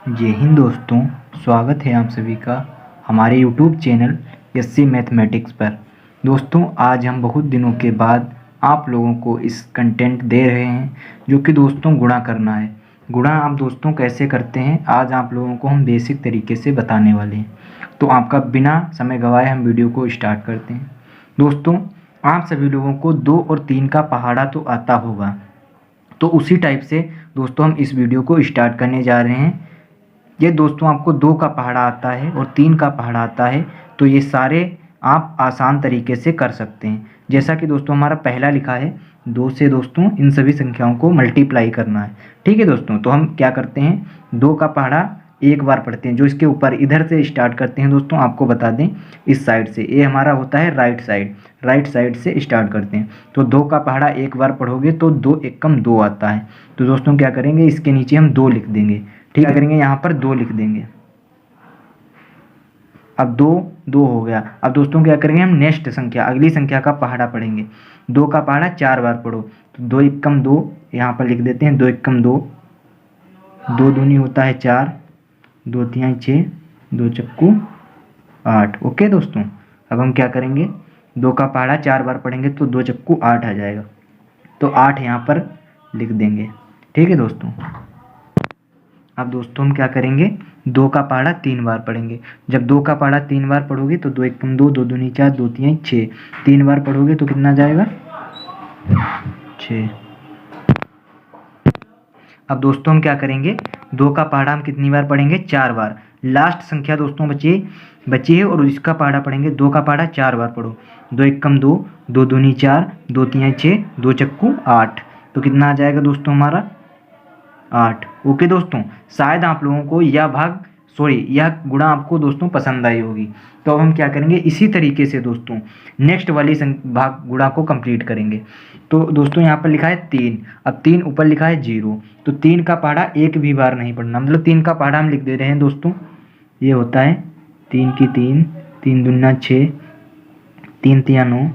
जय हिंद दोस्तों, स्वागत है आप सभी का हमारे YouTube चैनल एससी मैथमेटिक्स पर। दोस्तों, आज हम बहुत दिनों के बाद आप लोगों को इस कंटेंट दे रहे हैं जो कि दोस्तों गुणा करना है। गुणा आप दोस्तों कैसे करते हैं, आज आप लोगों को हम बेसिक तरीके से बताने वाले हैं। तो आपका बिना समय गवाए हम वीडियो को स्टार्ट करते हैं। दोस्तों, आप सभी लोगों को 2 और 3 का पहाड़ा तो आता होगा, तो उसी टाइप से दोस्तों हम इस वीडियो को स्टार्ट करने जा रहे हैं। ये दोस्तों आपको 2 का पहाड़ा आता है और 3 का पहाड़ा आता है, तो ये सारे आप आसान तरीके से कर सकते हैं। जैसा कि दोस्तों हमारा पहला लिखा है 2 से दोस्तों इन सभी संख्याओं को मल्टीप्लाई करना है। ठीक है दोस्तों, तो हम क्या करते हैं, 2 का पहाड़ा एक बार पढ़ते हैं। जो इसके ऊपर इधर से स्टार्ट करते हैं दोस्तों, आपको बता दें इस साइड से, ये हमारा होता है राइट साइड से स्टार्ट करते हैं। तो 2 का पहाड़ा एक बार पढ़ोगे तो 2 एकम 2 आता है। तो दोस्तों क्या करेंगे, इसके नीचे हम 2 लिख देंगे। ठीक है, करेंगे यहाँ पर 2 लिख देंगे। अब 2 हो गया। अब दोस्तों क्या करेंगे, हम नेक्स्ट संख्या अगली संख्या का पहाड़ा पढ़ेंगे। 2 का पहाड़ा 4 बार पढ़ो, तो 2 एकम 2 यहाँ पर लिख देते हैं। 2 एकम 2, 2 दूनी होता है 4, 2 तिहाई 6, 2 चक्कू 8। ओके दोस्तों, अब हम क्या करेंगे, 2 का पहाड़ा 4 बार पढ़ेंगे तो 2 चक्कू 8 आ जाएगा, तो 8 यहाँ पर लिख देंगे। ठीक है दोस्तों, अब दोस्तों हम क्या करेंगे, 2 का पहाड़ा 3 बार पढ़ेंगे। जब 2 का पहाड़ा 3 बार पढ़ोगे तो 2 एकम 2, 2 दूनी 4, 2 तिहाई 6, 3 बार पढ़ोगे तो कितना जाएगा, 6। अब दोस्तों हम क्या करेंगे, 2 का पहाड़ा हम कितनी बार पढ़ेंगे, 4 बार। लास्ट संख्या दोस्तों बची है और इसका पहाड़ा पढ़ेंगे। 2 का पहाड़ा 4 बार पढ़ो, 2 एकम 2, 2 दूनी 4, 2 तिहाई 6, 2 चक्कू 8, तो कितना आ जाएगा दोस्तों हमारा 8। ओके दोस्तों, शायद आप लोगों को यह गुणा आपको दोस्तों पसंद आई होगी। तो अब हम क्या करेंगे, इसी तरीके से दोस्तों नेक्स्ट वाली गुणा को कंप्लीट करेंगे। तो दोस्तों यहाँ पर लिखा है 3, अब 3 ऊपर लिखा है 0, तो 3 का पहाड़ा एक भी बार नहीं पढ़ना, मतलब 3 का पहाड़ा हम लिख दे रहे हैं दोस्तों। ये होता है 3 की 3, 3 दूना 6, 3 तिया 9,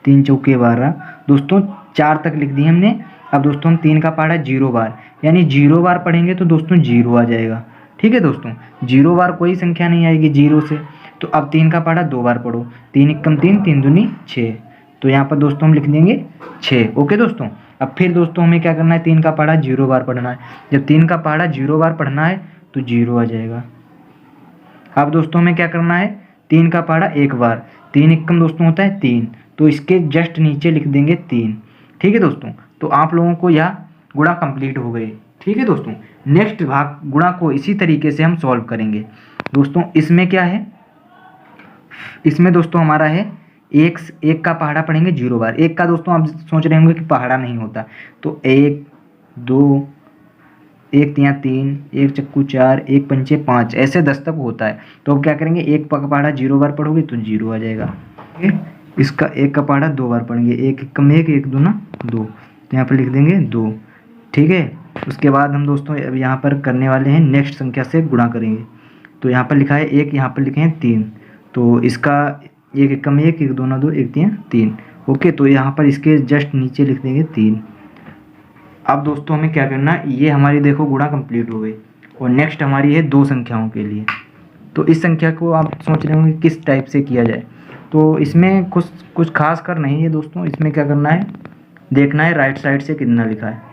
3 चौके 12। दोस्तों 4 तक लिख दी हमने। अब दोस्तों हम 3 का पहाड़ा 0 बार, यानी 0 बार पढ़ेंगे तो दोस्तों 0 आ जाएगा। ठीक है दोस्तों, 0 बार कोई संख्या नहीं आएगी 0 से। तो अब 3 का पहाड़ा 2 बार पढ़ो, 3 एकम 3, 3 दूनी 6, तो यहाँ पर दोस्तों हम लिख देंगे 6। ओके दोस्तों, अब फिर दोस्तों हमें क्या करना है, 3 का पहाड़ा 0 बार पढ़ना है। जब 3 का पहाड़ा 0 बार पढ़ना है तो 0 आ जाएगा। अब दोस्तों हमें क्या करना है, 3 का पहाड़ा एक बार, 3 एकम दोस्तों होता है 3, तो इसके जस्ट नीचे लिख देंगे 3। ठीक है दोस्तों, तो आप लोगों को यह गुणा कंप्लीट हो गई। ठीक है दोस्तों, नेक्स्ट भाग गुणा को इसी तरीके से हम सॉल्व करेंगे। दोस्तों इसमें क्या है, इसमें दोस्तों हमारा है एक का पहाड़ा पढ़ेंगे 0 बार। एक का दोस्तों आप सोच रहे होंगे कि पहाड़ा नहीं होता, तो 1 2, 1 तिया 3, 1 चक्कू 4, 1 पंचे 5, ऐसे 10 तक होता है। तो अब क्या करेंगे, एक का पहाड़ा 0 बार पढ़ोगे तो 0 आ जाएगा। ठीक है, इसका एक का पहाड़ा 2 बार पढ़ेंगे, 1 एकम 1, 1 दूना 2, तो यहाँ पर लिख देंगे 2। ठीक है, उसके बाद हम दोस्तों अब यहाँ पर करने वाले हैं नेक्स्ट संख्या से गुणा करेंगे। तो यहाँ पर लिखा है 1, यहाँ पर लिखे हैं 3, तो इसका 1 एकम 1, 1 दूना 2, 1 तिया 3। ओके, तो यहाँ पर इसके जस्ट नीचे लिख देंगे 3। अब दोस्तों हमें क्या करना है, ये हमारी देखो गुणा कंप्लीट हो गई और नेक्स्ट हमारी है 2 संख्याओं के लिए। तो इस संख्या को आप सोच रहे होंगे किस टाइप से किया जाए, तो इसमें कुछ खास कर नहीं है दोस्तों। इसमें क्या करना है, देखना है राइट साइड से कितना लिखा है।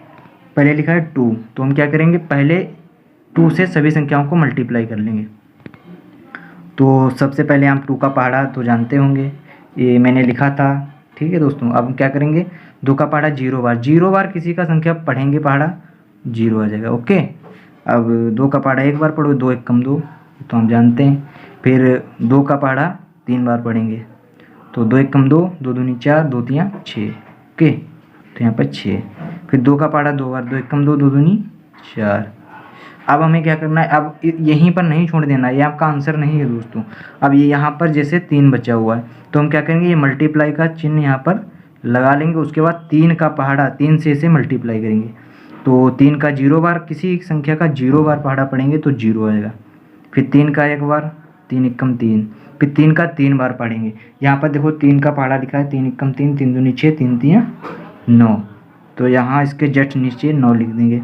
पहले लिखा है 2, तो हम क्या करेंगे, पहले 2 से सभी संख्याओं को मल्टीप्लाई कर लेंगे। तो सबसे पहले हम 2 का पहाड़ा तो जानते होंगे, ये मैंने लिखा था। ठीक है दोस्तों, अब हम क्या करेंगे, 2 का पहाड़ा 0 बार किसी का संख्या पढ़ेंगे पहाड़ा 0 आ जाएगा। ओके, अब 2 का पहाड़ा एक बार पढ़ो, 2 एकम 2, तो हम जानते हैं। फिर 2 का पहाड़ा 3 बार पढ़ेंगे, तो 2 एकम 2, 2 दूनी 4, 2 तिया 6। ओके, तो यहाँ पर 6। फिर 2 का पहाड़ा 2 बार, 2 एकम 2, 2 दूनी 4। अब हमें क्या करना है, अब यहीं पर नहीं छोड़ देना है, ये आपका आंसर नहीं है दोस्तों। अब ये यहाँ पर जैसे 3 बचा हुआ है, तो हम क्या करेंगे, ये मल्टीप्लाई का चिन्ह यहाँ पर लगा लेंगे। उसके बाद 3 का पहाड़ा 3 से इसे मल्टीप्लाई करेंगे, तो 3 का 0 बार, किसी संख्या का 0 बार पहाड़ा पढ़ेंगे तो 0 आएगा। फिर 3 का एक बार, 3 एकम 3, फिर 3 का 3 बार पढ़ेंगे। यहाँ पर देखो 3 का पहाड़ा लिखा है, 3 एकम 3, 3 दूनी 6, 3 तिया 9, तो यहाँ इसके जस्ट नीचे 9 लिख देंगे।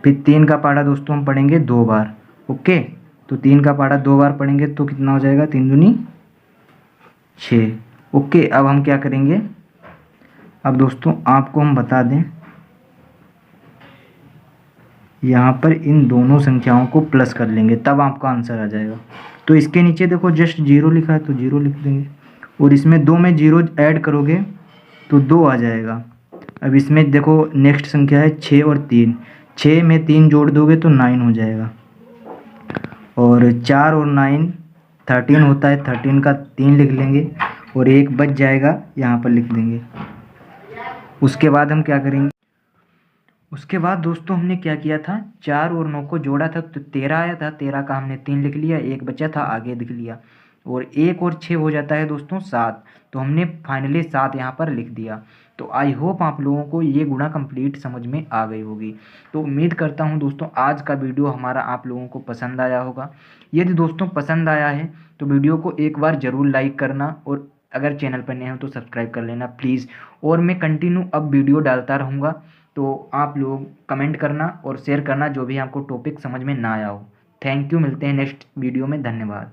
फिर 3 का पहाड़ा दोस्तों हम पढ़ेंगे 2 बार, ओके, तो 3 का पहाड़ा 2 बार पढ़ेंगे तो कितना हो जाएगा, 3 दूनी 6। ओके, अब हम क्या करेंगे, अब दोस्तों आपको हम बता दें, यहाँ पर इन दोनों संख्याओं को प्लस कर लेंगे तब आपका आंसर आ जाएगा। तो इसके नीचे देखो जस्ट 0 लिखा है तो 0 लिख देंगे, और इसमें 2 में 0 ऐड करोगे तो 2 आ जाएगा। अब इसमें देखो नेक्स्ट संख्या है 6 और 3, 6 में 3 जोड़ दोगे तो 9 हो जाएगा, और 4 और 9 13 होता है, 13 का 3 लिख लेंगे और 1 बच जाएगा, यहाँ पर लिख देंगे। उसके बाद हम क्या करेंगे, उसके बाद दोस्तों हमने क्या किया था, 4 और 9 को जोड़ा था तो 13 आया था, 13 का हमने 3 लिख लिया, 1 बचा था आगे लिख लिया, और 1 और 6 हो जाता है दोस्तों 7, तो हमने फाइनली 7 यहाँ पर लिख दिया। तो आई होप आप लोगों को ये गुणा कंप्लीट समझ में आ गई होगी। तो उम्मीद करता हूँ दोस्तों आज का वीडियो हमारा आप लोगों को पसंद आया होगा। यदि दोस्तों पसंद आया है तो वीडियो को एक बार ज़रूर लाइक करना, और अगर चैनल पर नए हो तो सब्सक्राइब कर लेना प्लीज़। और मैं कंटिन्यू अब वीडियो डालता रहूँगा, तो आप लोग कमेंट करना और शेयर करना जो भी आपको टॉपिक समझ में ना आया हो। थैंक यू, मिलते हैं नेक्स्ट वीडियो में, धन्यवाद।